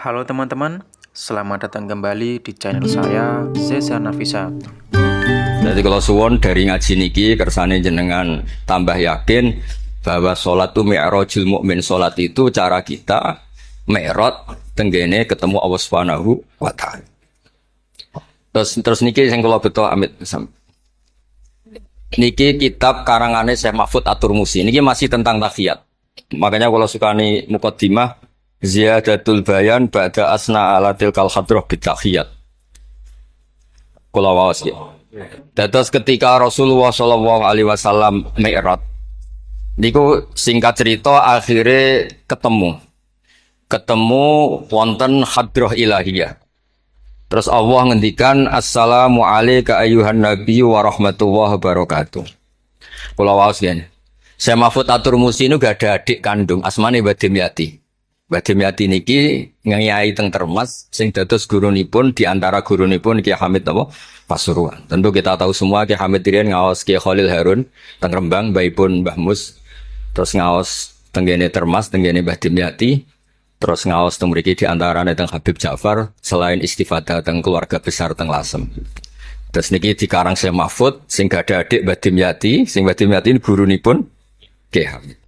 Halo teman-teman, selamat datang kembali di channel saya, Zeza Nafisa. Jadi kalau suwon dari ngaji niki kersane jenengan tambah yakin bahwa sholat itu mi'rajul mukmin, sholat itu cara kita mi'raj tenggene ketemu Allah Subhanahu wa taala. Terus niki sing kula beto amit niki kitab karangane Syekh Mahfud At-Turmusi. Niki masih tentang tahiyat. Makanya kalau sukani muqaddimah Ziyadatul bayan ba'da asna ala tilkal hadrah bitahiyat. Kula waos ya. Dados ketika Rasulullah sallallahu alaihi wasallam mi'raj niku singkat cerita akhirnya ketemu wonten hadrah ilahiyah. Terus Allah ngendikan assalamu alayka ayyuhan nabiy wa rahmatullahi wabarakatuh. Kula waos ya. Syekh Mahfud At-Turmusi niku gak ada adik kandung asmane Mbah Dimyati. Mbah Dimyati niki ngiyai teng Termas sing dados gurunipun di antara gurunipun Ki Hamid napa Pasuruan. Tentu kita tahu semua Ki Hamid riyen ngaos Ki Khalil Harun teng Rembang mbaipun Mbah Mus. Terus ngaos tenggene Termas tenggene Mbah Dimyati. Terus ngaos teng mriki di antarane teng Habib Ja'far selain istifadah teng keluarga besar teng Lasem. Terus niki dikarang Syekh Mahfud sing gak ada adik Mbah Dimyati, sing Mbah Dimyati gurunipun Ki Hamid.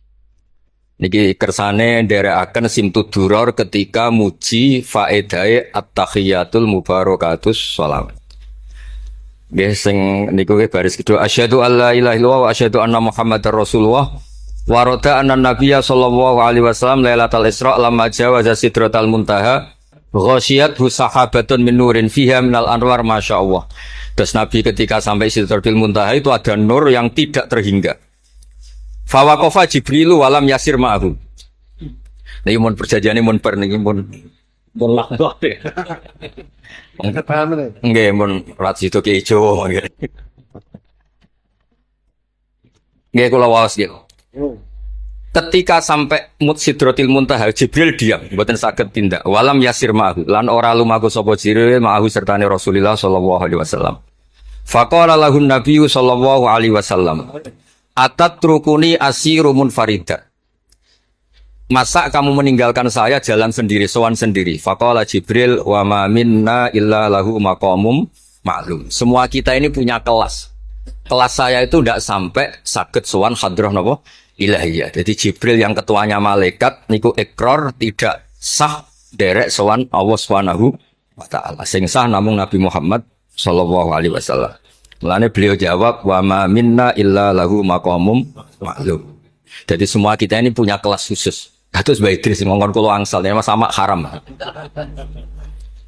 Niki kersane nderekaken Simtud Duror ketika muji faedahe at-tahiyatul mubarakatus shalawat. Nggih sing niku baris kedua asyhadu alla ilaha illallah wa asyhadu anna muhammadar rasulullah wa rada anna nabiyya sallallahu alaihi wasallam lailatul isra lamma jawaza sidratal muntaha ghasyiyathu sahabatun min nurin fiha minal anwar masyaallah. Terus Nabi ketika sampai sidratul muntaha itu ada nur yang tidak terhingga. Fawaqafa Jibrilu walam yasir ma'ahu. Niki mun perjanjiane mun per niki mun lakbah deh. Paham nih? Nggih mun rat situ ki ijo nggih. Nggih kula waos nggih. Ketika sampai Sidratil Muntaha Jibril diam, mboten saged tindak. Walam yasir ma'ahu lan ora lumaku sapa Jibril ma'ahu sertane Rasulullah sallallahu alaihi wasallam. Faqala lahun nabiyyu sallallahu alaihi wasallam atat trukuni asiru munfarida. Masa kamu meninggalkan saya jalan sendiri, sowan sendiri. Faqala Jibril wa ma minna illa lahu maqamum ma'lum. Semua kita ini punya kelas. Kelas saya itu tidak sampai saged sowan hadrah napa ilahiyah. Jadi Jibril yang ketuanya malaikat niku ikrar tidak sah derek sowan Allah Subhanahu wa taala. Sing sah namung Nabi Muhammad sallallahu alaihi wasallam. Mulane beliau jawab wa ma minna illa lahu maqamum ma'lum. Jadi semua kita ini punya kelas khusus. Kados Mbah Idris ngongkon kula angsal ya Mas Amak haram.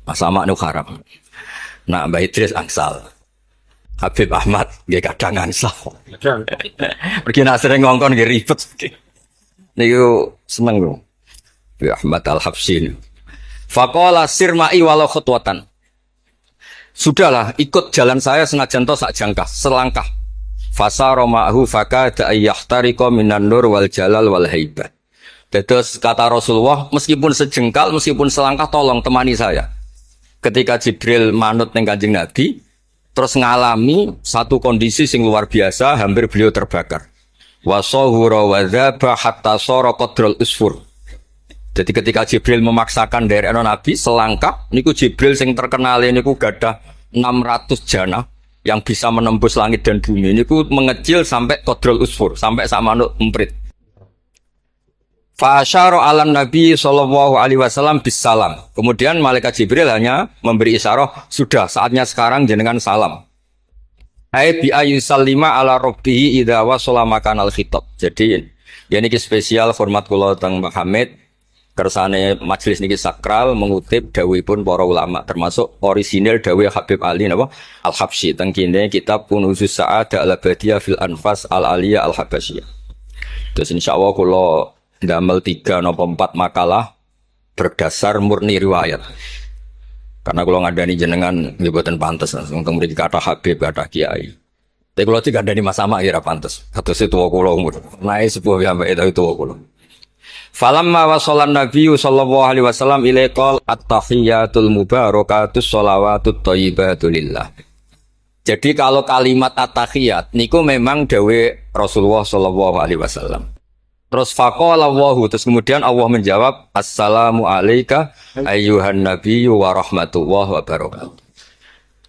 Mas Amak nu haram. Nah Mbah Idris angsal. Habib Ahmad nggih kadang angsal. Pergi nak sering ngongkon nggih ribet. Niku seneng lho. Habib Ahmad Al-Habsyi. Faqala sirma'i walau khutwatan. Sudahlah, ikut jalan saya senajan to sak jangkah, selangkah. Fasara ma'hu fakada ayyahtariqa minan nur wal jalal wal haibah. Terus kata Rasulullah, meskipun sejengkal, meskipun selangkah tolong temani saya. Ketika Jibril manut ning Kanjeng Nabi, terus ngalami satu kondisi sing luar biasa, hampir beliau terbakar. Wa sahura wa dzaba hatta sara qadrul usfur. Jadi ketika Jibril memaksakan dari Nabi selangkah, niku Jibril sing terkenal niku gadah 600 jana yang bisa menembus langit dan bumi. Niku mengecil sampai qadrul usfur, sampai sak manuk emprit. Fa asyara 'alan Nabi sallallahu alaihi wasallam bisalam. Kemudian malaikat Jibril hanya memberi isyarat, sudah saatnya sekarang jenengan salam. Ai bi ayyusallima ala rabbihi idza wasala makanal khitab. Jadi ya niki spesial format kula teng Mbah Hamid. Kersane majelis niki sakral mengutip dawuhipun para ulama termasuk orisinil dawuh Habib Ali napa Al-Habsyi teng kene kitab Kunuzus Sa'adah Al-Abadiyah fil Anfas Al-Aliyah Al-Habasyiyah. Terus insyaallah kula ndamel 3 napa 4 makalah berdasar murni riwayat. Karena kula ngandani jenengan nggih boten pantes wong teng mriki kathah Habib kathah kiai. Tapi kula dikandani Mas Sama ya ora pantes. Kados tuwa kula umur. Nae sepuh piyambake tapi tuwa kula. Falamma wasallan nabiyyu sallallahu alaihi wasallam ilaikal at-tahiyatul mubarakatus shalawatut thayyibatu lillah. Jadi kalau kalimat at-tahiyat niku memang dawuh Rasulullah sallallahu alaihi wasallam. Terus faqala Allahu, terus kemudian Allah menjawab, Assalamu alayka ayyuhan nabiyyu wa rahmatullahi wa barakatuh.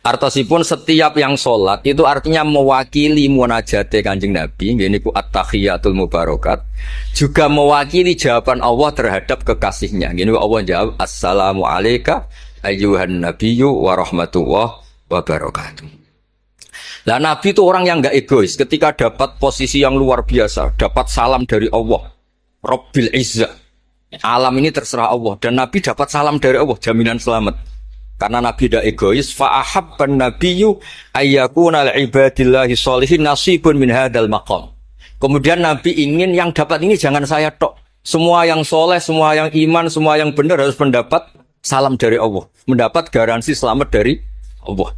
Artosipun setiap yang sholat itu artinya mewakili munajate Kanjeng Nabi, ini ku at-tahiyatul mubarakat, juga mewakili jawaban Allah terhadap kekasihnya. Ini Allah jawab, Assalamu alayka ayyuhan nabiyyu wa rahmatullahi wa barakatuh. Nah, Nabi itu orang yang enggak egois. Ketika dapat posisi yang luar biasa, dapat salam dari Allah, Rabbil Izzah, alam ini terserah Allah, dan Nabi dapat salam dari Allah, jaminan selamat. Karena Nabi tidak egois, fa'ahabban nabiyyu ayyakuna li'ibadillahi sholihin nasibun min hadzal maqam. Kemudian Nabi ingin yang dapat ini jangan saya tok. Semua yang soleh, semua yang iman, semua yang benar harus mendapat salam dari Allah, mendapat garansi selamat dari Allah.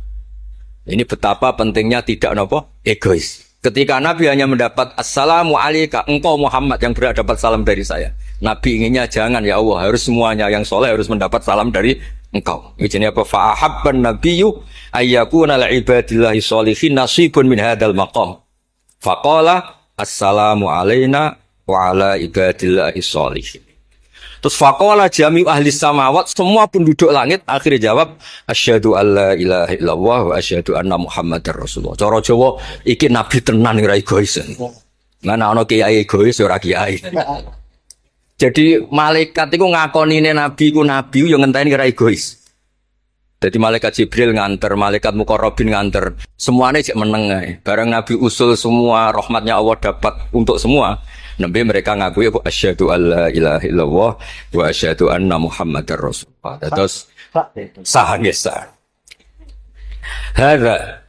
Ini betapa pentingnya tidak egois. Ketika Nabi hanya mendapat Assalamu alayka, engkau Muhammad yang berhak dapat salam dari saya. Nabi inginnya jangan, ya Allah, harus semuanya yang soleh harus mendapat salam dari engkau. Ini apa? Fa'ahabban nabiyyu ayyakuna li'ibadillahi sholihin nasibun min hadzal maqam. Faqala assalamu alayna wa ala ibadillahi sholihin. Terus faqala jami'u ahli samawat, semua penduduk langit akhirnya jawab asyhadu alla ilaha illallah wa asyhadu anna muhammadar rasulullah. Cara Jawa iki nabi tenan ora egois. Mana ana kiai egois ora kiai. Jadi malaikat itu ngakonine nabi ku nabi yo ngenteni ora egois. Jadi malaikat Jibril nganter, malaikat Muqarrabin nganter, semuanya cek meneng ae. Bareng Nabi usul semua rahmatnya Allah dapat untuk semua. Nabi mereka ngakui aku asyhadu alla ilaha illallah wa asyhadu anna muhammadar rasulullah. Terus sah nggih sah. Hadza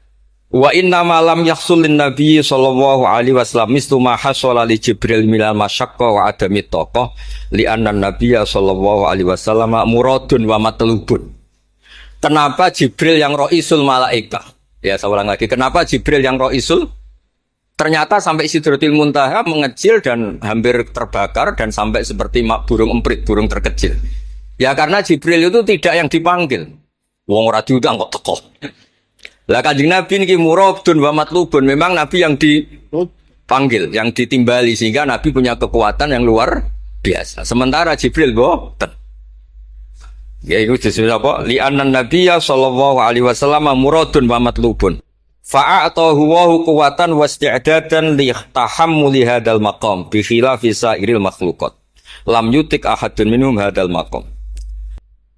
wa inna ma lam yahsul lin nabi sallallahu alaihi wasallam mislu ma hasala li Jibril minal masyaqqa wa adami taqah li anna nabiyya sallallahu alaihi wasallam muradun wa matlubun. Kenapa Jibril yang roisul malaika? Ya saya ulang lagi. Kenapa Jibril yang roisul? Ternyata sampai Sidratil Muntaha mengecil dan hampir terbakar dan sampai seperti burung emprit, burung terkecil. Ya karena Jibril itu tidak yang dipanggil. Wong ora diundang kok teko. Lah Kanjeng Nabi niki muradun wa matlubun. Memang Nabi yang dipanggil, yang ditimbali sehingga Nabi punya kekuatan yang luar biasa. Sementara Jibril boten. Ya itu disebut apa? Li'annan nabiyya sallallahu alaihi wasallam muradun wa matlubun. Fa'atahu wa quwwatan wa isti'dadan li tahammuli hadzal maqam bi khilafi sa'iril makhluqat. Lam yutik ahadun minhum hadzal maqam.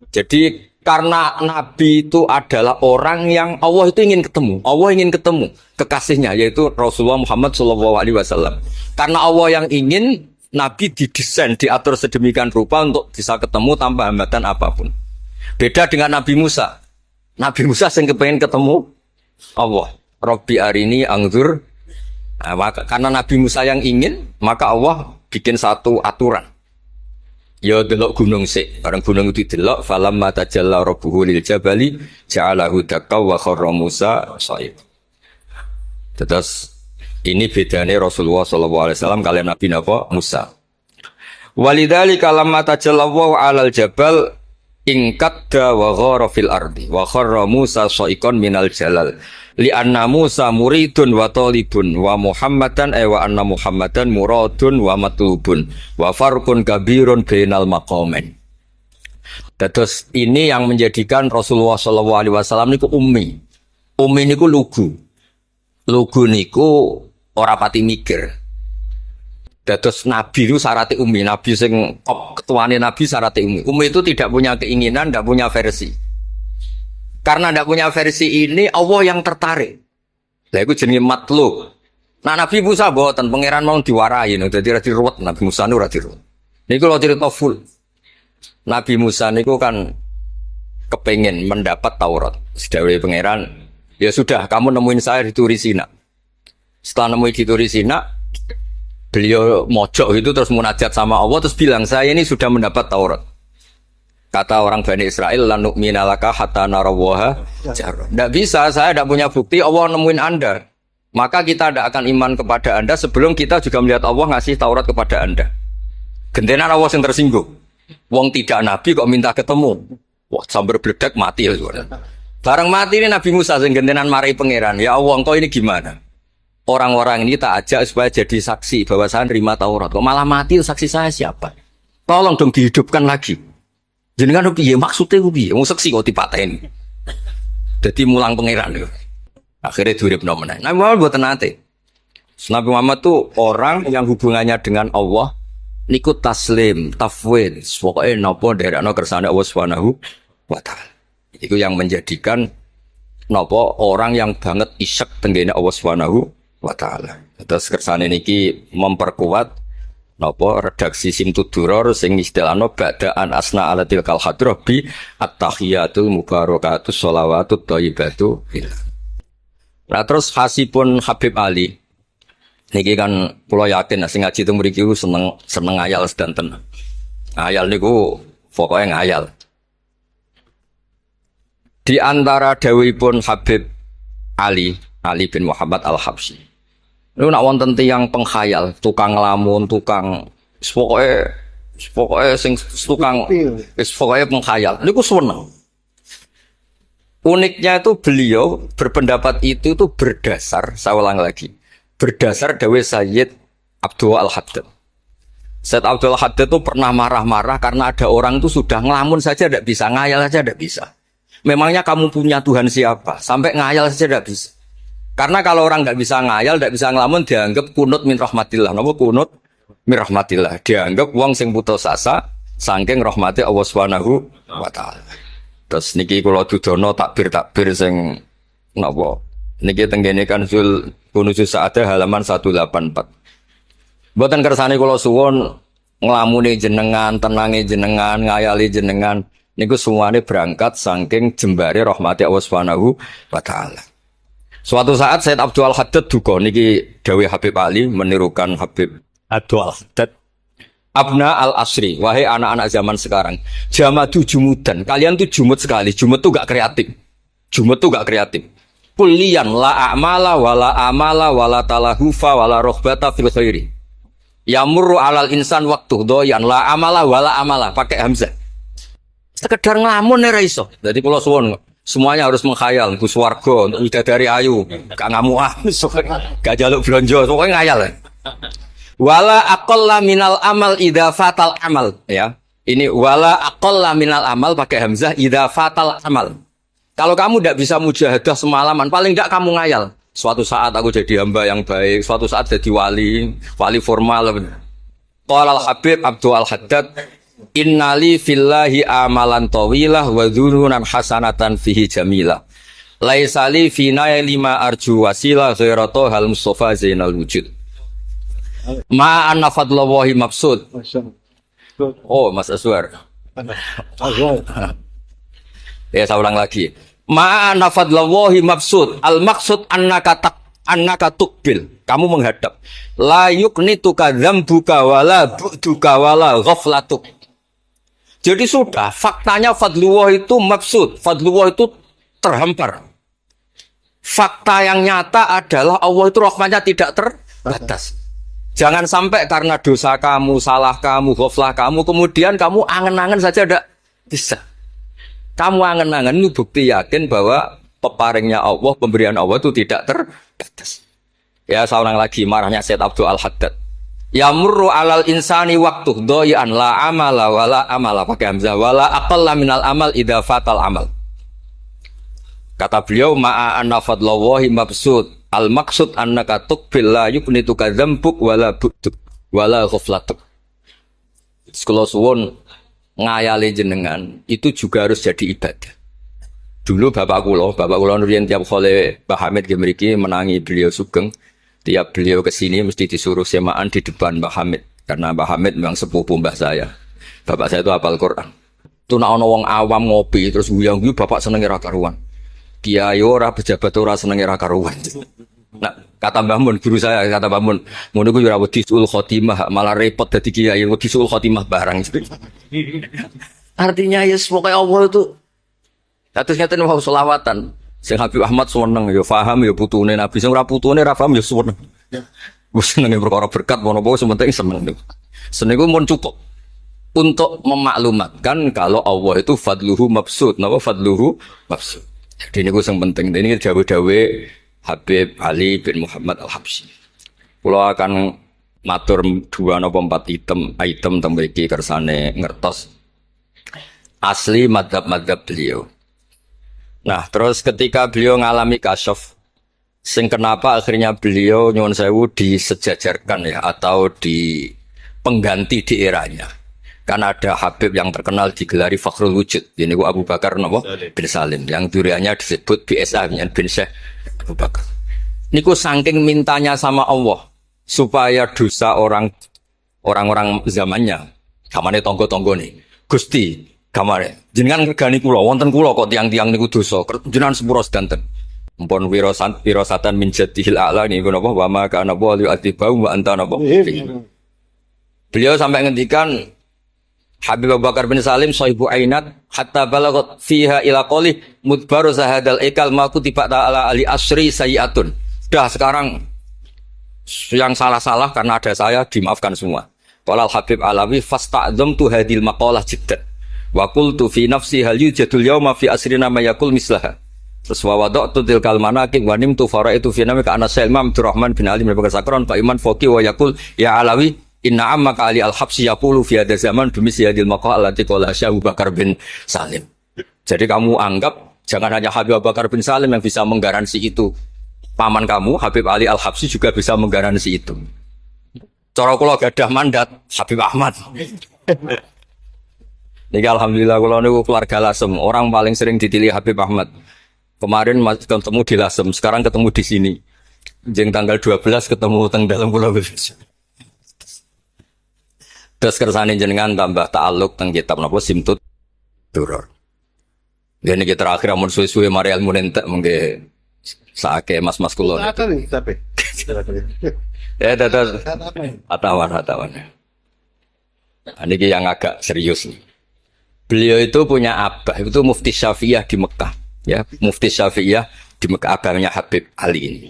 Jadi karena Nabi itu adalah orang yang Allah itu ingin ketemu. Allah ingin ketemu kekasihnya yaitu Rasulullah Muhammad sallallahu alaihi wasallam. Karena Allah yang ingin, Nabi didesain, diatur sedemikian rupa untuk bisa ketemu tanpa hambatan apapun. Beda dengan Nabi Musa. Nabi Musa yang kepengen ketemu Allah. Rabbi arini angzur. Nah, karena Nabi Musa yang ingin, maka Allah bikin satu aturan. Ya delok gunung sik. Bareng gunung itu delok, falamma tajalla rabbuhu lil jabali ja'alahu dakka wa kharra Musa sha'iq. Terus ini bedanya Rasulullah SAW kalian Nabi Musa. Walidzalika lamma tajallallahu 'alal jabal ingkadda wa ghara fil ardi wa kharra Musa sha'iqan minal jalal. Li anna Musa muridun wa talibun wa Muhammadan wa anna Muhammadan muradun wa matlubun wa farqun kabirun bainal maqamain. Terus ini yang menjadikan Rasulullah SAW niku ummi. Ummi niku lugu. Lugu niku ora pati mikir. Dados Nabi itu syaratnya ummi. Nabi sing ketuane Nabi syaratnya ummi. Ummi itu tidak punya keinginan, tidak punya versi. Karena tidak punya versi ini, Allah yang tertarik. Lah iku jenenge matlub. Nah Nabi Musa boten pangeran mau diwarai, dadi ra diruwet Nabi Musa nu ra diruwet. Niku lho cerita full. Nabi Musa niku kan kepengen mendapat Taurat. Sedawuhe pangeran, ya sudah kamu nemuin saya di Turi Sina. Setelah nemuin di Turi Sina, beliau mojok itu terus munajat sama Allah terus bilang saya ini sudah mendapat Taurat. Kata orang Bani Israel, la nu'mina laka hatta narawaha jarra. Tidak bisa, saya tidak punya bukti Allah nemuin Anda. Maka kita tidak akan iman kepada Anda sebelum kita juga melihat Allah ngasih Taurat kepada Anda. Gentenan Allah yang tersinggung. Wong tidak Nabi kok minta ketemu. Wah, sambar beledak mati. Barang mati ini Nabi Musa yang gentenan marahi pangeran. Ya Allah, engkau ini gimana? orang-orang ini tak ajak supaya jadi saksi bahwa saya nerima Taurat. Kok malah mati saksi saya siapa? Tolong dong dihidupkan lagi. Jenengan piye maksudnya piye? Wong saksi kok dipateni. Jadi mulang pangeran itu. Akhirnya duripno meneh. Nabi Muhammad mboten nate. Nabi Muhammad tuh orang yang hubungannya dengan Allah niku taslim, tafwid, pokoknya napa nderekno kersane Allah Subhanahu wa taala. Itu yang menjadikan napa orang yang banget isek tenggene Allah Subhanahu wa taala. Terus kersane niki memperkuat napa redaksi Simtuduror sing istilahno ba'daan asna ala tilkal hadrah bi at-tahiyatul mubarakatus sholawatut thayyibatu. Nah terus hasipun Habib Ali niki kan kula yakin sing ngaji teng mriki seneng ngayal sedanten. Ngayal niku pokoke ngayal. Di antara dawuhipun Habib Ali bin Muhammad Al-Habsyi. Niku nak wonten tiyang penghayal, tukang nglamun, tukang pokoke sing tukang pokoke penghayal. Niku seneng. Uniknya itu beliau berpendapat itu berdasar, saya ulang lagi, berdasar dawuh Sayyid Abdul Al-Haddad. Sayyid Abdul Al-Haddad itu pernah marah-marah karena ada orang itu sudah ngelamun saja tidak bisa, ngayal saja tidak bisa. Memangnya kamu punya Tuhan siapa? Sampai ngayal saja tidak bisa. Karena kalau orang tidak bisa ngayal, tidak bisa ngelamun, dianggap kunut min rahmatillah. Napa kunut min rahmatillah? Dianggap wong sing putus asa saking rahmati Allah Subhanahu wa taala. Terus niki kula dudono takbir sing napa? Niki tenggene Kanzul Kunuzul Sa'adah halaman 184. Mboten kersane kula suwun nglamune jenengan, tenange jenengan, ngayali jenengan niku semuanya berangkat saking jembare rahmati Allah Subhanahu wa taala. Suatu saat Sayyid Abdul Haddad duka niki dawuh Habib Ali menirukan Habib Abdul Haddad. Abna al-asri, wahai anak-anak zaman sekarang, jamadu jumudan, kalian tuh jumud sekali, jumud tuh gak kreatif, jumud tuh gak kreatif. Kulian la a'mala wala amala wala talahufa wala rohbata fil khairi. Yamurru alal insan waktu doyan la amala wala amala, pakai hamzah. Sekedar ngelamun ya iso. Jadi kalau suwon semuanya harus menghayal, Gus Wargo, dari ayu, gak ngamuah, gak jaluk blonjo, pokoknya ngayal. Wala aqalla minal amal idza fatal amal, ya. Ini wala aqalla minal amal pakai hamzah idza fatal amal. Kalau kamu tidak bisa mujahadah semalaman, paling tidak kamu ngayal. Suatu saat aku jadi hamba yang baik, suatu saat jadi wali formal. Qala al-Habib Abdul Al-Haddad, innali fillahi amalan tawilah wa dhununan hasanatan fihi jamilah. Laisa li fina lima arju wasilah ghairatu hal mustafa zainal wujud. Ma anna fadlallahi mabsud. Oh, Mas Aswar. Ya, saya ulang lagi. Ma anna fadlallahi mabsud. Al maksud annaka tukbil. Kamu menghadap. La yuknituka dzambuka wala bu'duka wala ghaflatuk. Jadi sudah, faktanya fadlullah itu mabsud. Fadlullah itu terhampar. Fakta yang nyata adalah Allah itu rahmatnya tidak terbatas. Jangan sampai karena dosa kamu, salah kamu, ghaflah kamu, kemudian kamu angen-angen saja tidak bisa. Kamu angen-angen itu bukti yakin bahwa peparingnya Allah, pemberian Allah itu tidak terbatas. Ya, saya ulang lagi marahnya Sayyid Abdul Al-Haddad. Yamurru alal insani waktu doyan la amala wala amala pakai hamzah wala aqalla minal amal idza fatal amal. Kata beliau ma'a anna fadlallahi mabsud. Al maksud annaka tuqbil la yuknituka dzambuk wala bu'duk wala ghaflatuk. Sekolah suwun ngayali jenengan itu juga harus jadi ibadah. Dulu bapak kula nurian tiap kali Mbah Hamid mriki menangi beliau sugeng, tiap beliau kesini mesti disuruh semaan di depan Mbah Hamid karena Mbah Hamid memang sepupu mbah saya. Bapak saya itu hafal Quran. Itu nak ono wong awam ngopi terus guyang-guyu bapak senenge ra karuan. Kiai ora pejabat ora senenge ra karuan. Nah, kata Mbah Mun guru saya, kata Mbah Mun, ngono ku ora wedi sul khotimah, malah repot dadi kiai wedi sul khotimah barang. Artinya ya pokoke Allah itu terus ngeten wau selawatan. Sing Habib Ahmad seneng ya paham ya putune Nabi, sing ora putune ra paham ya seneng. Wis senenge perkara berkat menapa sementing seneng. Seneng ku mun cukup untuk memaklumatkan kalau Allah itu fadluhu mabsud, napa fadluhu mabsud. Jadi ini yang penting, ini dawe-dawe Habib Ali bin Muhammad Al-Habsyi. Kula akan matur 2 napa 4 item teng mriki kersane ngertos asli madhab-madhab beliau. Nah, terus ketika beliau ngalami kasyaf, sing kenapa akhirnya beliau nyuwun sewu disejajarkan ya atau di pengganti di eranya. Karena ada Habib yang terkenal digelari Fakhrul Wujud. Ini Abu Bakar napa? Bin Salim. Yang duriannya disebut BSA bin Syekh Abu Bakar. Niku saking mintanya sama Allah supaya dosa orang-orang zamannya, kamane tonggo-tonggo nih. Gusti, kamane jenengan regani kula, wonten kula kok tiang-tiang niku dosa. Jenengan sepuro sedanten. Mumpun wirosatan min jadihil a'la niku napa wa ma kana wa yu'atibau wa anta napa. Beliau sampai ngendikan Habib Abu Bakar bin Salim sahibu ainat hatta balagot fiha ila qoli mudbaru zahadal ikal maku tiba ta'ala ali asri sayiatun. Dah sekarang yang salah-salah karena ada saya dimaafkan semua. Qala Habib Alawi fasta'dzamtu hadil maqalah jiddan wa qultu fi nafsi hal yujadul yawma fi asrina ma yaqul mislaha. Terus wa wada'tu tilkal manaqib wa nimtu faraitu fi namika ana Imam Abdurrahman bin Ali bin Bakar Sakron Pak Iman Foki wa yaqul ya Alawi inna ammaka Ali Al-Habsyi yaqulu fi hadha zaman bimithli hadhil maqalah allati qala Abu Bakar bin Salim. Jadi kamu anggap jangan hanya Habib Abu Bakar bin Salim yang bisa menggaransi itu. Paman kamu Habib Ali Al-Habsyi juga bisa menggaransi itu. Cara kula gadah mandat Habib Ahmad. Niki alhamdulillah kula niku keluarga Lasem, orang paling sering ditilih Habib Ahmad. Kemarin ketemu di Lasem, sekarang ketemu di sini. Jeng tanggal 12 ketemu teng dalam Pulau Bebes. Terus kersane jenengan tambah ta'aluk teng kitab napa Simtut Duror. Dene iki terakhir amun suwe-suwe mari ilmu entek mengke saake mas-mas kula. Tapi. Ya dados atawan. Niki yang agak serius nih. Beliau itu punya abah itu Mufti Syafi'iyah di Mekah, ya, Mufti Syafi'iyah di Mekah abahnya Habib Ali ini.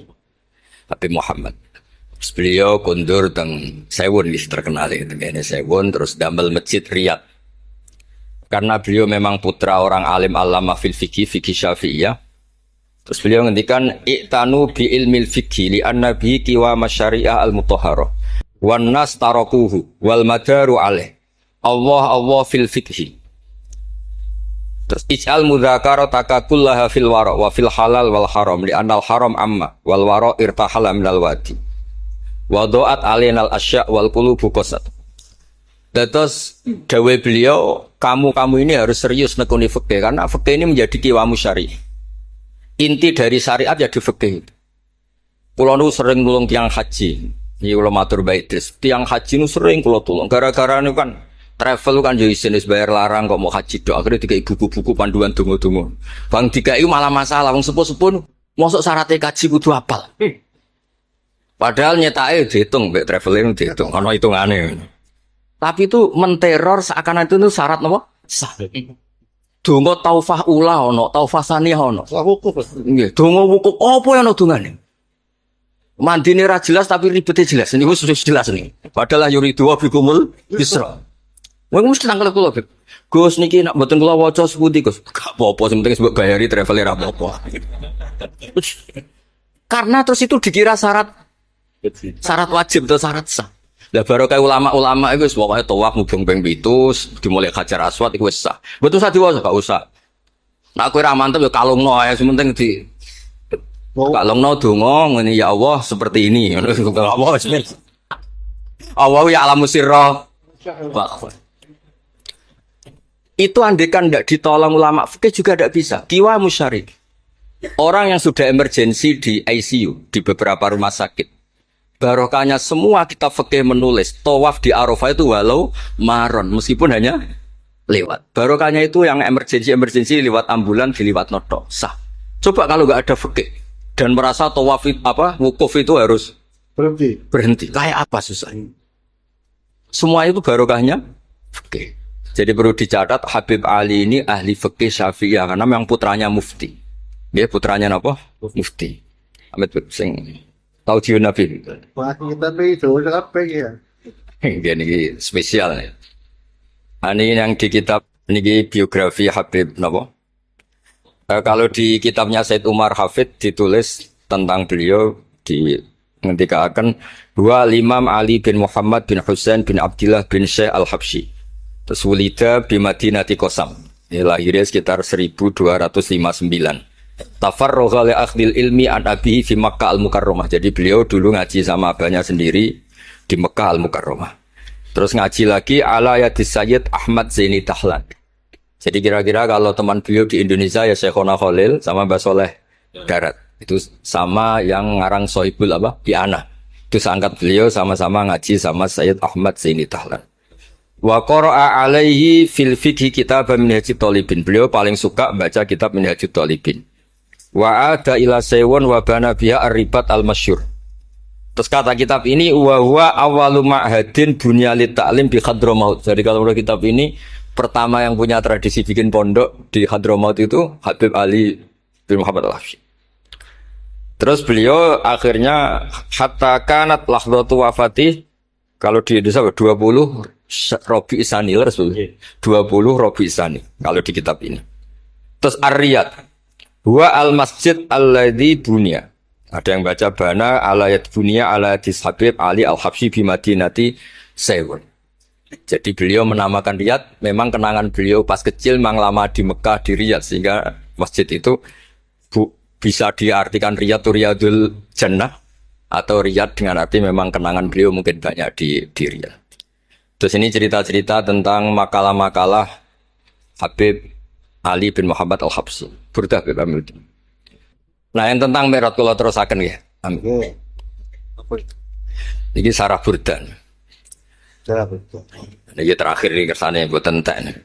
Habib Muhammad. Terus beliau kundur teng Sewun wis terkenal itu kene Sewun terus damel masjid Riyadh. Karena beliau memang putra orang alim alama fil fikih Syafi'iyah. Terus beliau ngendikan i'tanu bi ilmil fikih li anna bi qiwa masyari'ah al mutahharah wan nas tarakuhu wal madaru alaih. Allah fil fikih. Terus ij'al mudzakarata kullaha fil wara wa fil halal wal haram li anal haram amma wal wara irtahala minal wadi. Wadoat alinal asya wal qulubu qasat. Terus dawe beliau, kamu ini harus serius nekuni fikih karena fikih ini menjadi kiwamu syari. Inti dari syariat ya di fikih. Kula nu sering nulung tiang haji. Iki kula matur bae terus. Tiang haji nu sering kula tulung. Gara-gara niku kan travel kan yo isin wis bayar larang kok mau haji tok. Akhire dikai buku-buku panduan donga-donga. Bang dikai malah masalah wong sepuh-sepuh mosok syaratnya kaji kudu apal. Padahal nyetake dihitung, mbek traveling dihitung, ana hitungane. Tapi itu menteror seakan itu syarat napa? Sah. Donga taufah ula ana, taufah saniyah ana. Wukuf. Nggih, donga wukuf apa yang ana dongane? Mandine ra jelas tapi ribete jelas. Niku sudah jelas nih. Padahal yuridu wa bikumul yusra. Wong mesti tangkel kula, Beb. Gus niki nek mboten kula waca sepundi, Gus. Gak apa-apa, sing penting mbok bayari travel ra apa-apa. Karena terus itu dikira syarat wajib atau syarat sah. Lah baru kayak ulama-ulama itu pokoknya tawaf mubeng ping 7 dimulai Hajar Aswad itu wis sah. Betul usah diwaca gak usah. Nah kowe ra mantep ya kalungno ae sementing di kalungno donga ngene ya Allah seperti ini. Allah Allah ya alamu sirra. Itu andekan tidak ditolong ulama fikih juga tidak bisa. Kiwa musyari. Orang yang sudah emergensi di ICU di beberapa rumah sakit. Barokahnya semua kitab fikih menulis tawaf di Arafah itu walau maron meskipun hanya lewat. Barokahnya itu yang emergensi lewat ambulan diliwat notok sah. Coba kalau nggak ada fikih dan merasa tawaf itu wukuf itu harus berhenti. Kayak apa susah? Semua itu barokahnya fikih. Jadi perlu dicatat Habib Ali ini ahli fikih Syafi'iyah karena memang putranya mufti. Dia putranya apa? Mufti. Ahmed sing tahu jiwa Nabi. Wah, kita itu apa ya? Ini spesial nih. Ini yang di kitab ini biografi Habib napa? Kalau di kitabnya Said Umar Hafid ditulis tentang beliau di ngendikaken wa Imam Ali bin Muhammad bin Husain bin Abdullah bin Syekh Al-Habsyi. Terus wulida bi Madinati Qasam. Lahirnya sekitar 1259. Tafarragha li akhdil ilmi an abihi fi Makkah Al-Mukarramah. Jadi beliau dulu ngaji sama abahnya sendiri di Mekah Al-Mukarramah. Terus ngaji lagi ala yadis Sayyid Ahmad Zaini Dahlan. Jadi kira-kira kalau teman beliau di Indonesia ya Syekhona Khalil sama Mbah Soleh Darat. Itu sama yang ngarang Sohibul apa? Piana. Itu seangkat beliau sama-sama ngaji sama Sayyid Ahmad Zaini Dahlan. Wa qara'a alaihi fil fiqhi kitab Minhajut Thalibin. Beliau paling suka baca kitab Minhajut Thalibin. Wa ada ila saywun wa bana biha ar-ribat al-masyhur. Terus kata kitab ini wa huwa awwalu ma'hadin bunya lit ta'lim bi Hadramaut. Jadi kalau menurut kitab ini pertama yang punya tradisi bikin pondok di Hadramaut itu Habib Ali bin Muhammad Al-Habsyi. Terus beliau akhirnya hatta kanat lahdatu wafati, kalau di Indonesia 20 Robi Isani, 20 Robi Isani kalau di kitab ini. Terus Ar-Riyad huwa al-masjid alladzi bunya. Ada yang baca bana alayat bunya ala Habib Ali Al-Habsyi bi Madinati Sewon. Jadi beliau menamakan Riyadh, memang kenangan beliau pas kecil memang lama di Mekah di Riyadh, sehingga masjid itu bisa diartikan Riyadh itu Riyadul Jannah, atau Riyadh dengan arti memang kenangan beliau mungkin banyak di Riyadh. Terus ini cerita-cerita tentang makalah-makalah Habib Ali bin Muhammad Al-Habsyi. Burdah Habib Amil. Nah yang tentang Mi'raj kula terusaken ya. Amin. Ini sarah burdan. Ini terakhir ini kersane mboten entek.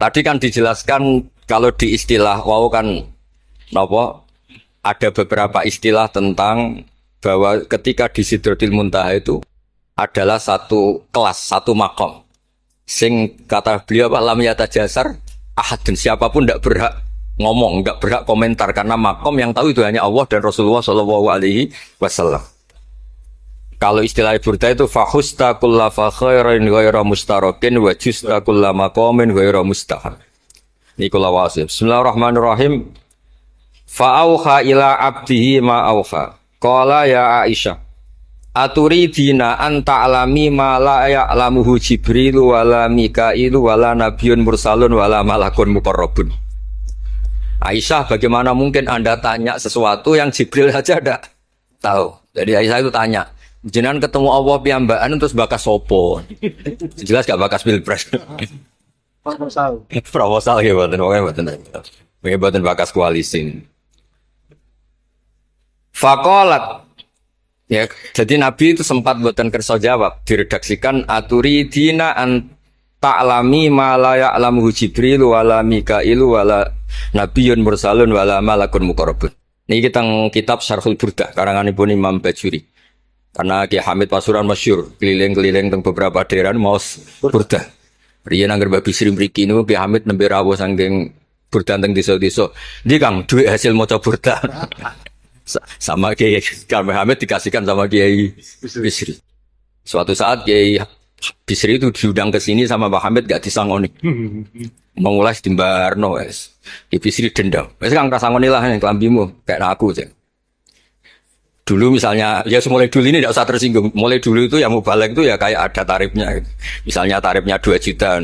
Tadi kan dijelaskan kalau di istilah wau kan napa ada beberapa istilah tentang bahwa ketika di Sidratil Muntaha itu adalah satu kelas, satu makom. Sing kata beliau lam yatajasar ahadun, siapapun tidak berhak ngomong, tidak berhak komentar, karena makom yang tahu itu hanya Allah dan Rasulullah SAW. Kalau istilah burda itu fahusta kulla fa khairin ghaira mustarakin wa justa kulla maqamin ghaira mustahab. Ini kula wasim. Bismillahirrahmanirrahim. Fa auha ila abdihi ma auha. Qala ya Aisyah, aturidina an ta'lami ma la ya'lamuhu Jibril wala Mikailu wala nabiyyun mursalun wala malakun muqarrabun. Aisyah, bagaimana mungkin Anda tanya sesuatu yang Jibril saja tidak tahu? Jadi Aisyah itu tanya, jenengan ketemu Allah piyambakan terus bakas sopo? Jelas gak bakas pilpres. Proposal. Proposal ya mboten bakas koalisi. Faqalat, ya, jadi Nabi itu sempat mboten kersa jawab, diredaksikan aturidina an ta'lami ma la ya'lamuhu Jibril wala Mikailu wala nabiyyun mursalun wala malakun muqarrabun. Niki teng kitab Syarhul Burdah karanganipun Imam Bajuri. Karena Ki Hamid Pasuruan masyhur keliling-keliling teng beberapa daerah maos Burdah. Riyen angger Mbah Bisri mriki niku Ki Hamid nembe rawuh saking Burdah teng desa-desa. Ndi Kang duwe hasil maca Burdah. Sama Kiai Mbah Hamid dikasihkan sama Kiai Bisri. Suatu saat Kiai Bisri itu diundang ke sini sama Mbah Hamid gak disangoni. Mengulas di Mbarno wes. Kiai Bisri dendam. Wes Kang rasangoni lah kelambimu kayak aku aja. Dulu misalnya, ya mulai dulu ini tidak usah tersinggung. Mulai dulu itu yang mau balik itu ya kayak ada tarifnya. Misalnya tarifnya 2 juta.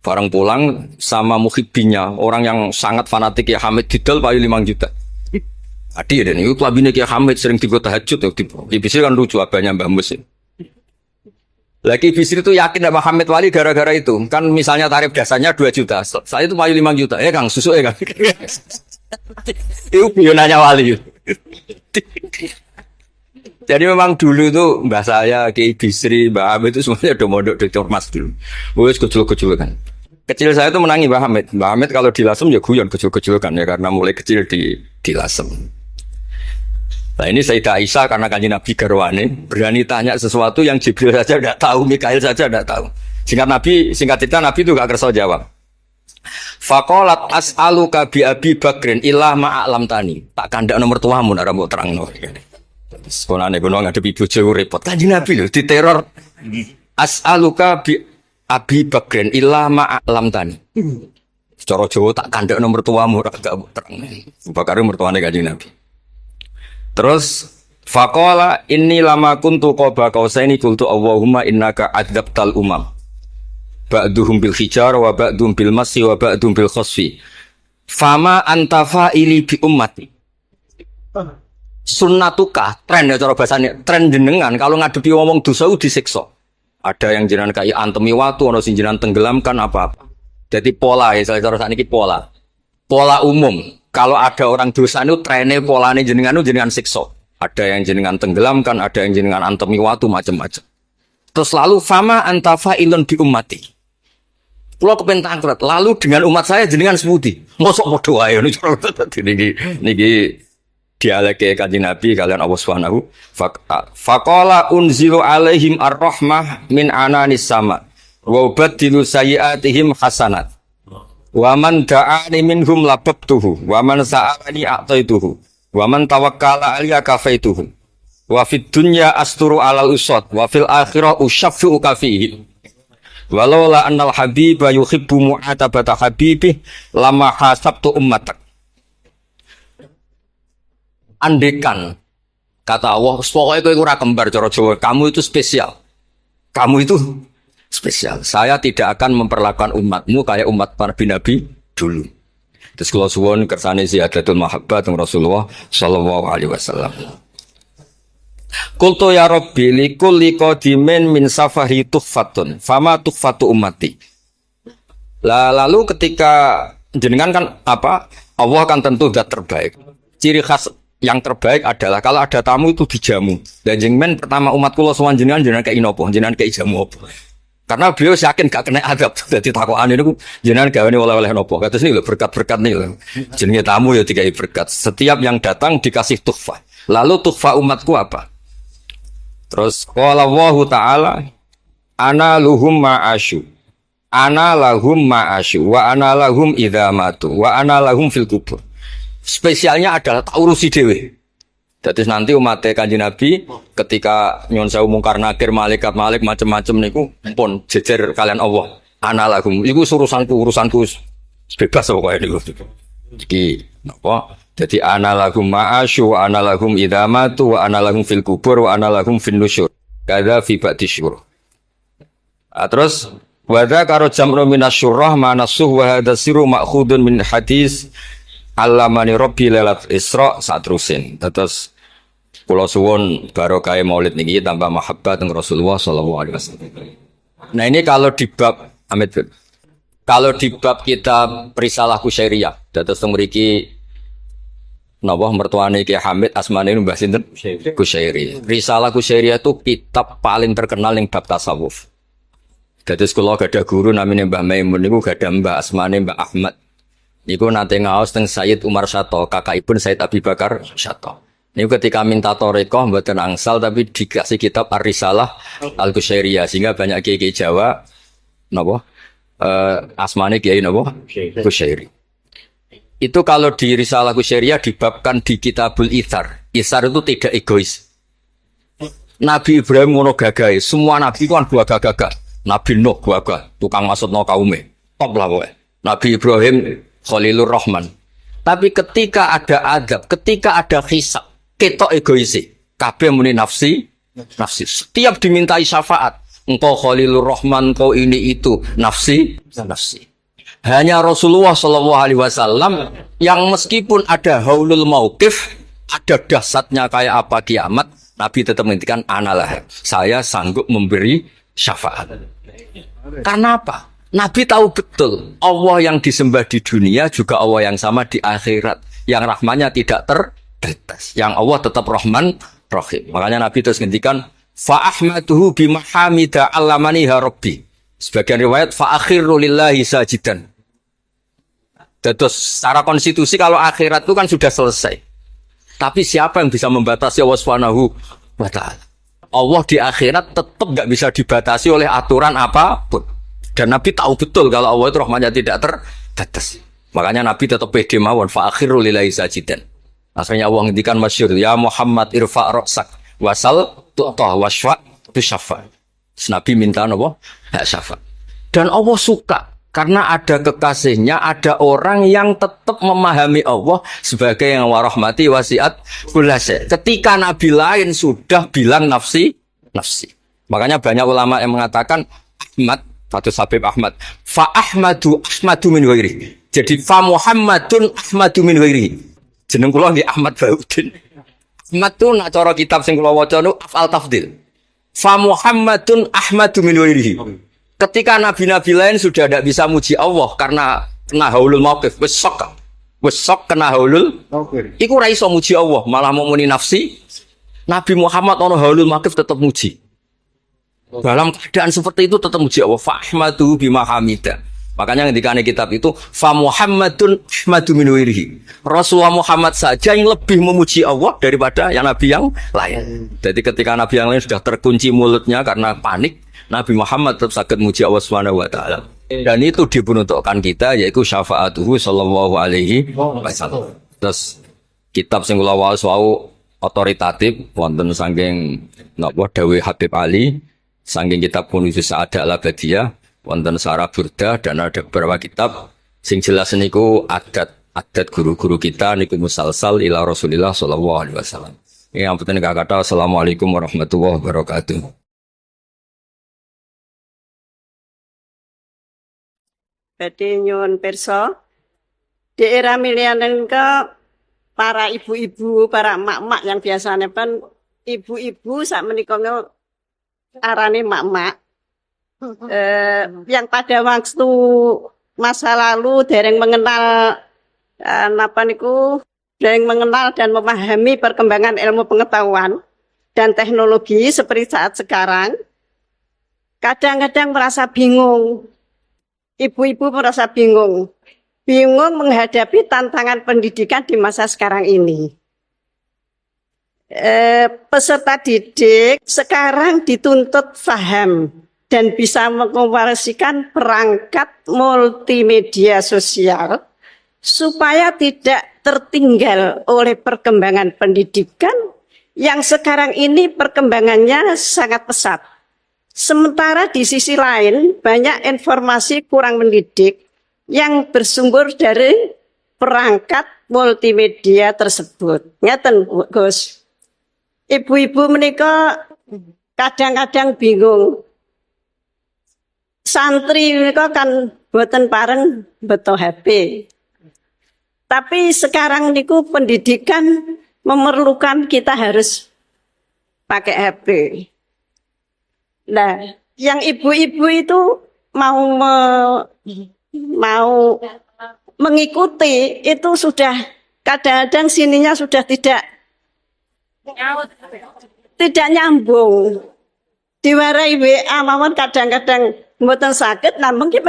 Barang pulang sama muhibbinya, orang yang sangat fanatik ya Hamid didol payu 5 juta. Adi dan itu kelabine Kiai Hamid sering tiba tahajud ya. Kiai Bisri kan lucu abahnya Mbah Mus. Lagi Bisri itu yakin sama Hamid Wali gara-gara itu. Kan misalnya tarif dasarnya 2 juta. Saya itu payu 5 juta. Ya Kang, susu ya Kang. Itu pionanya Wali. Jadi memang dulu itu mbah saya, Kiai Bisri, Mbah Hamid itu semuanya udah mondok Dr. Mas dulu. Wes kecil-kecil kan. Kecil saya itu menangi Mbah Hamid. Mbah Hamid kalau di Lasem ya guyon kecil-kecil kan ya, karena mulai kecil di Lasem. Nah ini Sayyidah Aisyah karena Kanjeng Nabi garwane berani tanya sesuatu yang Jibril saja tidak tahu, Mikail saja tidak tahu. Singkat cerita Nabi itu gak kersa jawab. Faqalat as'aluka bi Abi Bakrin illa ma'alam tani. Tak kandak nomor tuamu nek mbok terangno. Sekolahane kono ngadepi bojo repot. Kanjeng Nabi lho diteror. As'aluka bi Abi Bakrin illa ma'alam tani. Secara Jawa tak kandak nomor tuamu ora gak terangno. Bakar mertuane Kanjeng Nabi. Terus faqala inni lama kuntu qaba qausaini qultu Allahumma innaka adzabtal umam. Ba'duhum bil hijar wa ba'duhum bil masi wa ba'duhum bil khasfi. Fama anta fa'ili bi ummati. Sunnatuka, tren ya cara bahasanya, tren jenengan kalau ngadepi ngomong dosa disiksa. Ada yang jenengan kayak antemi watu, ana sing jenengan tenggelamkan apa-apa. Jadi pola ya, cara sakniki pola. Pola umum. Kalau ada orang dosa itu trennya polane jenengan itu jenengan siksa. Ada yang jenengan tenggelamkan, ada yang jenengan antemi watu macam-macam. Terus lalu fama anta fa'ilun bi ummati. Kulo kepen tangkret, lalu dengan umat saya jenengan sebuti. Mosok padha wae niki dialeke Kanjeng Nabi kalian Allah Subhanahu faqala unzilu alaihim ar-rahmah min ananis sama wa ubaddilu sayyi'atihim hasanat wa man da'ani minhum lababtuhu wa man sa'alani a'taituhu wa man tawakkala alayya kafaituhu wa fid dunya asturu alal usad wa fil akhirah usyaffi'u kafihi walau la annal habiba yuhibbu mu'atabata habibih lama hasabtu ummatak. Andekan kata Allah, pokoknya kowe ora kembar cara Jawa, kamu itu spesial. Kamu itu spesial. Saya tidak akan memperlakukan umatmu kayak umat para nabi dulu. Terus kula suwun kersane ziyadatul mahabbah teng Rasulullah sallallahu alaihi wasallam. Qultu ya Rabbi likulli qadimin min safari tuhfatun fama tuhfatu ummati. Lalu ketika jenengan kan apa? Allah kan tentu zat terbaik. Ciri khas yang terbaik adalah kalau ada tamu itu dijamu. Dan jenengan pertama umat kula sowan jenengan kayak inopo, jenengan kayak jamu apa. Karena beliau yakin gak kena adab. Dadi takokane niku jenengan gawane oleh-oleh nopo. Kados niku lho berkat-berkat niku. Jenenge tamu ya dikai berkat. Setiap yang datang dikasih tuhfah. Lalu tuhfah umatku apa? Terus qala Allahu ta'ala ana luhum ma'asyu. Ana lahum ma'asyu wa ana lahum idza matu wa ana lahum fil kubur. Spesialnya adalah tak urusi dewe. Jadi nanti umat Kanjeng Nabi ketika nyon sewu mungkar nakir malaikat macam-macam niku pun jejer kalian Allah. Ana lahum iku urusanku bebas pokoke niku. Iki napa? Jadi ana lahum ma'asyu wa ana lahum idza matu wa ana lahum fil kubur wa ana lahum fin nusyur. Kadza fi ba'di syurur. Terus wa dzakara jam'u minasyurrah ma nasuh wa hadza sirru ma'khudun min hadis Allamani Rabbi lailat Isra satrusin. Terus kula suwun barokah Maulid niki tambah mahabbah teng Rasulullah sallallahu alaihi wasallam. Nah ini kalau di bab kitab Risalah Kusyairiyah, dados teng mriki napa mertuane Ki Hamid asmane Mbah sinten? Kusyairi. Risalah Kusyairiyah itu kitab paling terkenal ning bab tasawuf. Dados kula gadah guru namine Mbah Maimun niku gadah Mbah asmane Mbah Ahmad. Niku nate ngaos teng Sayyid Umar Syato, kakakipun Sayyid Abi Bakar Syato. Niku ketika minta thariqah mboten angsal tapi dikasih kitab Ar-Risalah Al-Kusyairiyah sehingga banyak kiai Jawa napa asmane kiai napa Kusyairi. Itu kalau di Risalah Kusyairiyah dibabkan di Kitabul Itsar. Itsar itu tidak egois. Nabi Ibrahim ngono gagahe, semua nabi kan gagah-gagah. Nabi Nuh gagah, tukang maksudno kaume. Top lah kowe. Nabi Ibrahim Khalilur Rahman. Tapi ketika ada adab, ketika ada hisab, ketok egoisi. Kabeh muni nafsi. Setiap dimintai syafaat, engkau Khalilur Rahman, engkau ini itu, nafsi. Hanya Rasulullah Shallallahu Alaihi Wasallam yang meskipun ada haulul mauqif, ada dahsyatnya kayak apa kiamat, Nabi tetap menghentikan analah. Saya sanggup memberi syafaat. Karena apa? Nabi tahu betul Allah yang disembah di dunia juga Allah yang sama di akhirat, yang rahmannya tidak terbatas, yang Allah tetap Rahman Rahim. Makanya Nabi terus ngendikan fa ahmaduhu bi mahamida allamani rabbi. Sebagian riwayat fa akhiru lillahi sajidan. Terus secara konstitusi kalau akhirat itu kan sudah selesai. Tapi siapa yang bisa membatasi Allah Subhanahu wa taala? Allah di akhirat tetap enggak bisa dibatasi oleh aturan apapun. Dan Nabi tahu betul kalau Allah itu rahmatnya tidak terbatas. Makanya Nabi tetap pede mawon fa akhiru lillahi sajidan. Akhirnya Allah ngendikan masyhur ya Muhammad irfa' ra'sak wasal tu'ta wasfa' tusyafa. Nabi minta napa? Hak syafaat. Dan Allah suka Karena ada kekasihnya, ada orang yang tetap memahami Allah sebagai yang warahmati wasiat kulase. Ketika nabi lain sudah bilang nafsi, nafsi. Makanya banyak ulama yang mengatakan Ahmad, Fatus Habib Ahmad, fa Ahmadu Ahmadu min ghairi. Jadi fa Muhammadun Ahmadu min ghairi. Jeneng kula nggih Ahmad Baudin. Ahmad tu nak cara kitab sing kula waca nu afal tafdil. Fa Muhammadun Ahmadu min ghairihi. Ketika nabi-nabi lain sudah tidak bisa muji Allah karena kena haulul mauqif, wis sok kena haulul. Iku ora iso muji Allah, malah mau muni nafsi. Nabi Muhammad ono haulul mauqif tetap muji. Dalam keadaan seperti itu tetap muji Allah. Fa ahmadu bima hamida. Makanya ketika ada kitab itu fa Muhammadun Ahmadu min ghairihi. Rasulullah Muhammad saja yang lebih memuji Allah daripada yang nabi yang lain. Jadi ketika nabi yang lain sudah terkunci mulutnya karena panik, Nabi Muhammad tetap sakit muji Allah Subhanahu wa taala. Dan itu diperuntukkan kita yaitu syafaatuhu sallallahu alaihi wasallam. Terus kitab sing kula waos wau otoritatif wonten saking napa dawuh Habib Ali, saking kitab Kunuzus Sa'adah Al-Abadiyah, wonten Sarah Burda dan ada beberapa kitab sing jelas niku adat guru-guru kita niku musalsal ila Rasulillah sallallahu alaihi wasallam. Yang penting kata assalamualaikum warahmatullahi wabarakatuh. Badhe nyuwun pirsa, di era milenial ke para ibu-ibu, para emak-emak yang biasanya kan ibu-ibu sak menika arane emak-emak. Yang pada waktu masa lalu dereng mengenal dereng mengenal dan memahami perkembangan ilmu pengetahuan dan teknologi seperti saat sekarang, kadang-kadang merasa bingung. Ibu-ibu merasa bingung menghadapi tantangan pendidikan di masa sekarang ini. Peserta didik sekarang dituntut paham dan bisa mengoperasikan perangkat multimedia sosial supaya tidak tertinggal oleh perkembangan pendidikan yang sekarang ini perkembangannya sangat pesat. Sementara di sisi lain banyak informasi kurang mendidik yang bersumber dari perangkat multimedia tersebut. Ngeten Gus. Ibu-ibu menika kadang-kadang bingung. Santri menika kan boten pareng beto HP. Tapi sekarang niku pendidikan memerlukan kita harus pakai HP. Nah, yang ibu-ibu itu mau mengikuti itu sudah kadang-kadang sininya sudah tidak nyambung. Diwarai WA mawon kadang-kadang mboten saged, nah mungkin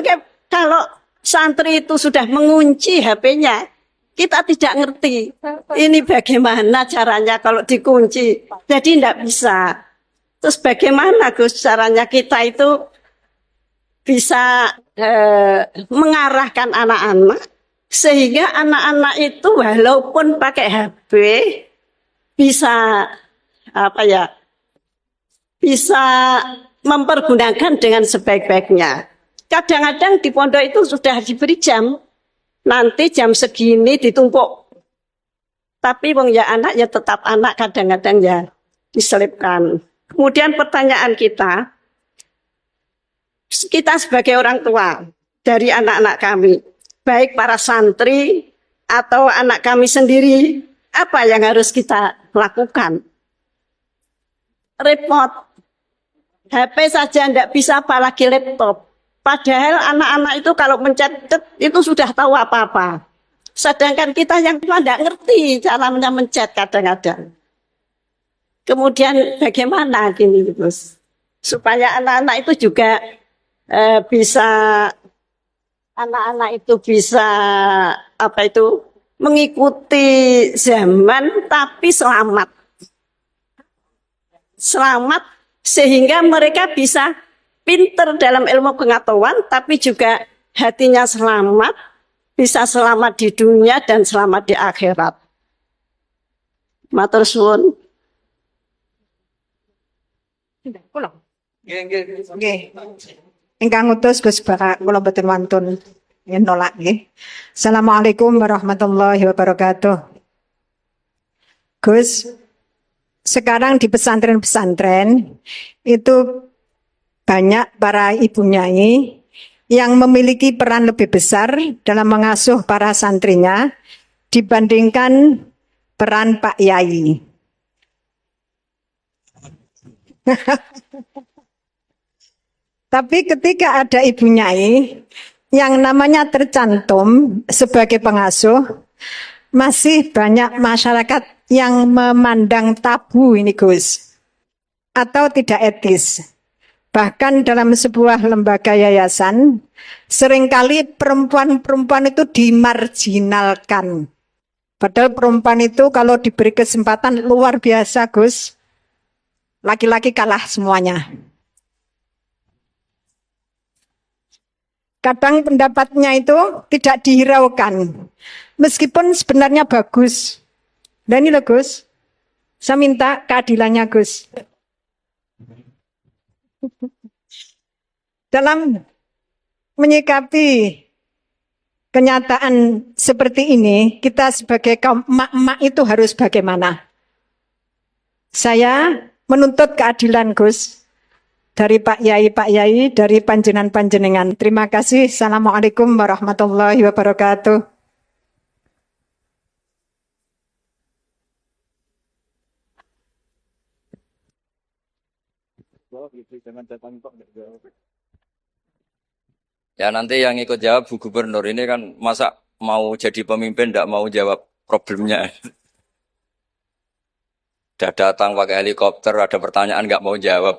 kalau santri itu sudah mengunci HP-nya, kita tidak ngerti ini bagaimana caranya kalau dikunci, jadi tidak bisa. Terus bagaimana Gus caranya kita itu bisa mengarahkan anak-anak sehingga anak-anak itu walaupun pakai HP bisa bisa mempergunakan dengan sebaik-baiknya. Kadang-kadang di pondok itu sudah diberi jam, nanti jam segini ditumpuk. Tapi wong ya anak ya tetap anak, kadang-kadang ya diselipkan. Kemudian pertanyaan kita sebagai orang tua dari anak-anak kami, baik para santri atau anak kami sendiri, apa yang harus kita lakukan? Repot, HP saja tidak bisa apalagi laptop. Padahal anak-anak itu kalau mencet itu sudah tahu apa-apa. Sedangkan kita yang tua tidak ngerti caranya mencet kadang-kadang. Kemudian bagaimana gini Gus? Supaya anak-anak itu juga bisa mengikuti zaman tapi selamat sehingga mereka bisa pinter dalam ilmu pengetahuan tapi juga hatinya selamat, bisa selamat di dunia dan selamat di akhirat. Matur suwun. Ingkang ngutus Gus Bapak kula boten wantun nolak nggih. Assalamualaikum warahmatullahi wabarakatuh. Gus, sekarang di pesantren-pesantren itu banyak para ibu nyai yang memiliki peran lebih besar dalam mengasuh para santrinya dibandingkan peran Pak Yai. Tapi ketika ada ibu nyai yang namanya tercantum sebagai pengasuh, masih banyak masyarakat yang memandang tabu ini Gus, atau tidak etis. Bahkan dalam sebuah lembaga yayasan, seringkali perempuan-perempuan itu dimarginalkan. Padahal perempuan itu kalau diberi kesempatan luar biasa Gus, laki-laki kalah semuanya. Kadang pendapatnya itu tidak dihiraukan, meskipun sebenarnya bagus. Dan ini loh Gus, saya minta keadilannya Gus. Dalam menyikapi kenyataan seperti ini, kita sebagai kaum emak-emak itu harus bagaimana? Saya menuntut keadilan Gus, dari Pak Yai, dari panjenengan-panjenengan. Terima kasih. Assalamualaikum warahmatullahi wabarakatuh. Ya nanti yang ikut jawab Bu Gubernur ini kan masa mau jadi pemimpin tidak mau jawab problemnya. Udah datang pakai helikopter, ada pertanyaan nggak mau jawab.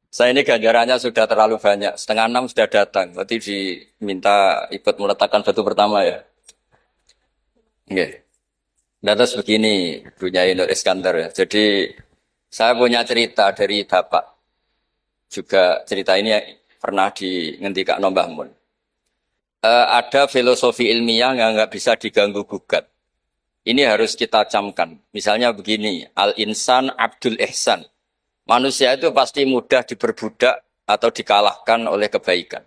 Saya ini ganjarannya sudah terlalu banyak, 5:30 sudah datang, berarti diminta ikut meletakkan batu pertama ya. Oke. Nah, terus begini, Bu Nyai Nur Iskandar ya. Jadi saya punya cerita dari Bapak. Juga cerita ini pernah dihentikan Mbah Mun. Ada filosofi ilmiah yang nggak bisa diganggu gugat. Ini harus kita camkan. Misalnya begini, al-insan abdul ihsan. Manusia itu pasti mudah diperbudak atau dikalahkan oleh kebaikan.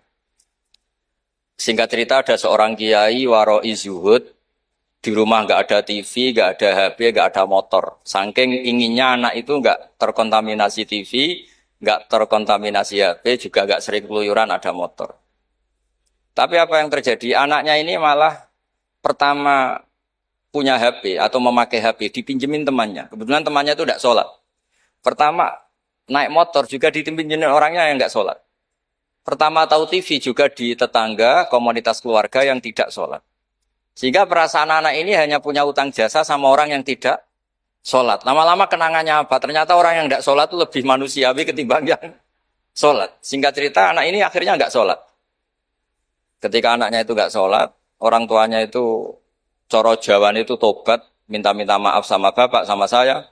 Singkat cerita ada seorang kiai waroi zuhud, di rumah nggak ada TV, nggak ada HP, nggak ada motor. Saking inginnya anak itu nggak terkontaminasi TV, nggak terkontaminasi HP, juga nggak sering keluyuran ada motor. Tapi apa yang terjadi? Anaknya ini malah pertama punya HP atau memakai HP, dipinjemin temannya. Kebetulan temannya itu tidak sholat. Pertama naik motor juga dipinjemin orangnya yang nggak sholat. Pertama tahu TV juga di tetangga, komunitas keluarga yang tidak sholat. Sehingga perasaan anak ini hanya punya utang jasa sama orang yang tidak sholat. Lama-lama kenangannya apa? Ternyata orang yang tidak sholat itu lebih manusiawi ketimbang yang sholat. Singkat cerita anak ini akhirnya nggak sholat. Ketika anaknya itu nggak sholat, orang tuanya itu coro Jawan itu tobat, minta-minta maaf sama bapak, sama saya.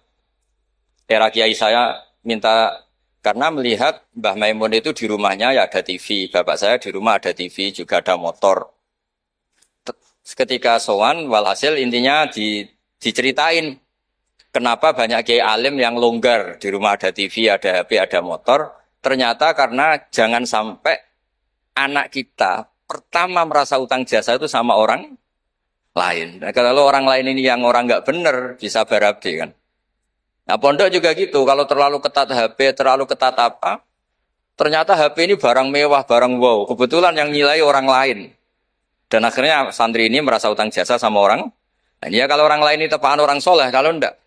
Era kiai saya minta, karena melihat Mbah Maimun itu di rumahnya ya ada TV. Bapak saya di rumah ada TV, juga ada motor. Ketika sowan, walhasil intinya diceritain kenapa banyak kiai alim yang longgar di rumah ada TV, ada HP, ada motor. Ternyata karena jangan sampai anak kita pertama merasa utang jasa itu sama orang lain. Nah, kalau orang lain ini yang orang nggak benar bisa berabe kan. Nah pondok juga gitu, kalau terlalu ketat HP, terlalu ketat apa, ternyata HP ini barang mewah, barang wow. Kebetulan yang nilai orang lain. Dan akhirnya santri ini merasa utang jasa sama orang. Nah, ya kalau orang lain ini tepaan orang soleh, kalau enggak.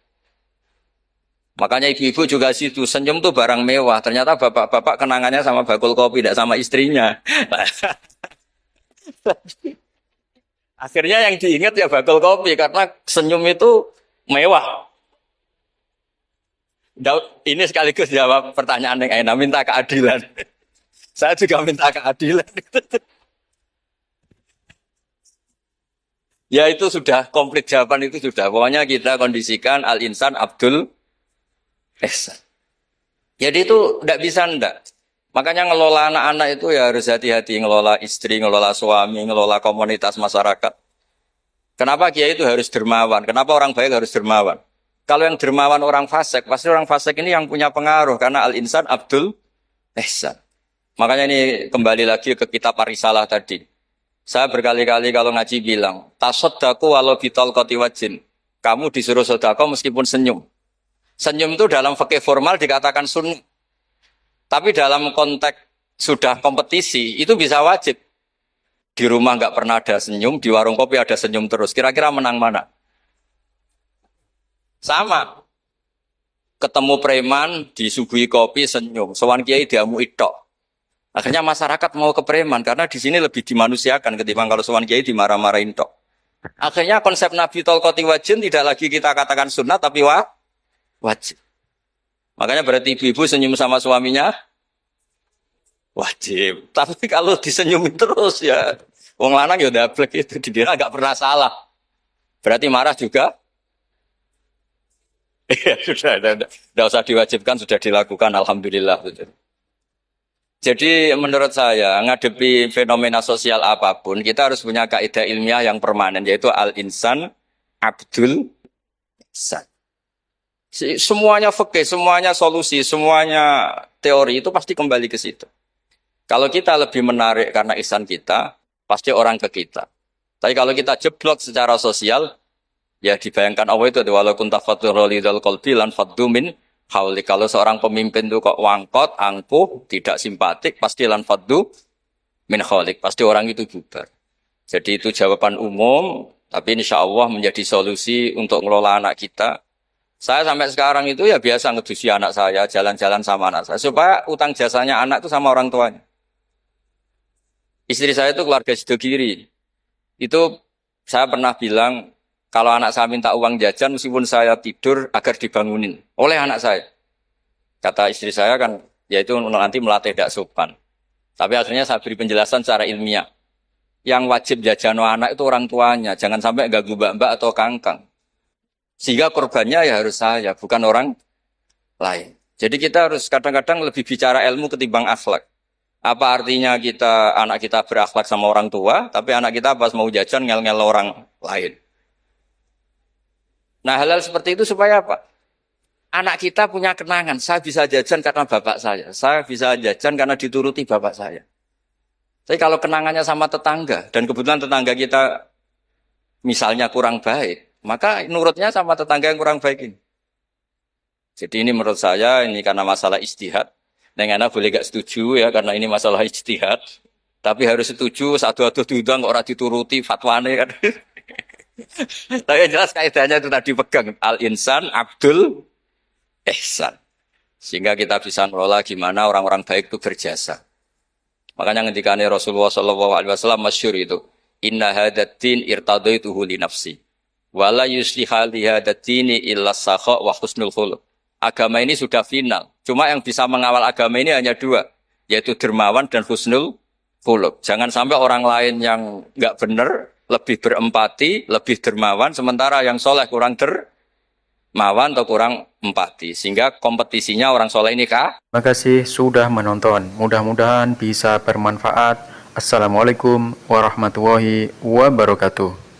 Makanya ibu-ibu juga situ, senyum tuh barang mewah. Ternyata bapak-bapak kenangannya sama bakul kopi, tidak sama istrinya. Akhirnya yang diingat ya bakul kopi, karena senyum itu mewah. Daud, ini sekaligus jawab pertanyaan yang enak, minta keadilan. Saya juga minta keadilan. Ya itu sudah komplit jawaban itu sudah. Pokoknya kita kondisikan al-insan abdul ihsan. Jadi itu tidak bisa ndak. Makanya ngelola anak-anak itu ya harus hati-hati. Ngelola istri, ngelola suami, ngelola komunitas masyarakat. Kenapa kiai itu harus dermawan? Kenapa orang baik harus dermawan? Kalau yang dermawan orang fasik, pasti orang fasik ini yang punya pengaruh karena al-insan abdul ihsan. Makanya ini kembali lagi ke kitab Ar-Risalah tadi. Saya berkali-kali kalau ngaji bilang, tasaddaku walau bitalqati wajhin. Kamu disuruh sedekah meskipun senyum. Senyum itu dalam fikih formal dikatakan sunnah. Tapi dalam konteks sudah kompetisi, itu bisa wajib. Di rumah nggak pernah ada senyum, di warung kopi ada senyum terus. Kira-kira menang mana? Sama. Ketemu preman, disuguhi kopi, senyum. Sowan kiai diamu itok. Akhirnya masyarakat mau ke preman, karena di sini lebih dimanusiakan ketimbang kalau sowan kiai dimarah-marahin tok. Akhirnya konsep Nabi Tolkoti Wajin tidak lagi kita katakan sunnah, tapi wajib. Makanya berarti ibu-ibu senyum sama suaminya wajib. Tapi kalau disenyumin terus ya, wong lanang ya dablek itu dikira nggak pernah salah. Berarti marah juga. Iya sudah, tidak usah diwajibkan, sudah dilakukan, alhamdulillah. Jadi menurut saya ngadepi fenomena sosial apapun kita harus punya kaidah ilmiah yang permanen, yaitu al-insan abdul ihsan. Semuanya fikih, semuanya solusi, semuanya teori itu pasti kembali ke situ. Kalau kita lebih menarik karena ihsan kita, pasti orang ke kita. Tapi kalau kita jeblok secara sosial, ya dibayangkan Allah itu walaupun tafatur lidal qalbi lan faddu min hauli. Kalau seorang pemimpin itu kok wangkot, angkuh, tidak simpatik, pasti lan faddu min khalik, pasti orang itu bubar. Jadi itu jawaban umum, tapi insya Allah menjadi solusi untuk mengelola anak kita. Saya sampai sekarang itu ya biasa ngedusi anak saya, jalan-jalan sama anak saya, supaya utang jasanya anak itu sama orang tuanya. Istri saya itu keluarga Sidogiri. Itu saya pernah bilang, kalau anak saya minta uang jajan, meskipun saya tidur agar dibangunin oleh anak saya. Kata istri saya kan, yaitu nanti melatih tidak sopan. Tapi akhirnya saya beri penjelasan secara ilmiah. Yang wajib jajan anak itu orang tuanya, jangan sampai ganggu mbak-mbak atau kangkang. Sehingga korbannya ya harus saya, bukan orang lain. Jadi kita harus kadang-kadang lebih bicara ilmu ketimbang akhlak. Apa artinya anak kita berakhlak sama orang tua, tapi anak kita pas mau jajan ngel-ngel orang lain. Nah hal-hal seperti itu supaya apa? Anak kita punya kenangan, saya bisa jajan karena bapak saya bisa jajan karena dituruti bapak saya. Tapi kalau kenangannya sama tetangga, dan kebetulan tetangga kita misalnya kurang baik, maka nurutnya sama tetangga yang kurang baik ini. Jadi ini menurut saya, ini karena masalah ijtihad. Neng Ana boleh gak setuju ya, karena ini masalah ijtihad. Tapi harus setuju, satu-satu diundang, orang dituruti fatwane kan. Tapi yang jelas kaidahnya itu tadi pegang. Al-insan abdul ihsan. Sehingga kita bisa mengelola gimana orang-orang baik itu berjasa. Makanya ketika Rasulullah SAW masyhur itu. Inna hadatin irtadaituhu li nafsi. Wala yusliha li hadatini illa sakha wa husnul khuluq. Agama ini sudah final. Cuma yang bisa mengawal agama ini hanya dua. Yaitu dermawan dan husnul khuluq. Jangan sampai orang lain yang nggak benar lebih berempati, lebih dermawan, sementara yang soleh kurang dermawan atau kurang empati. Sehingga kompetisinya orang soleh ini Terima kasih sudah menonton. Mudah-mudahan bisa bermanfaat. Assalamualaikum warahmatullahi wabarakatuh.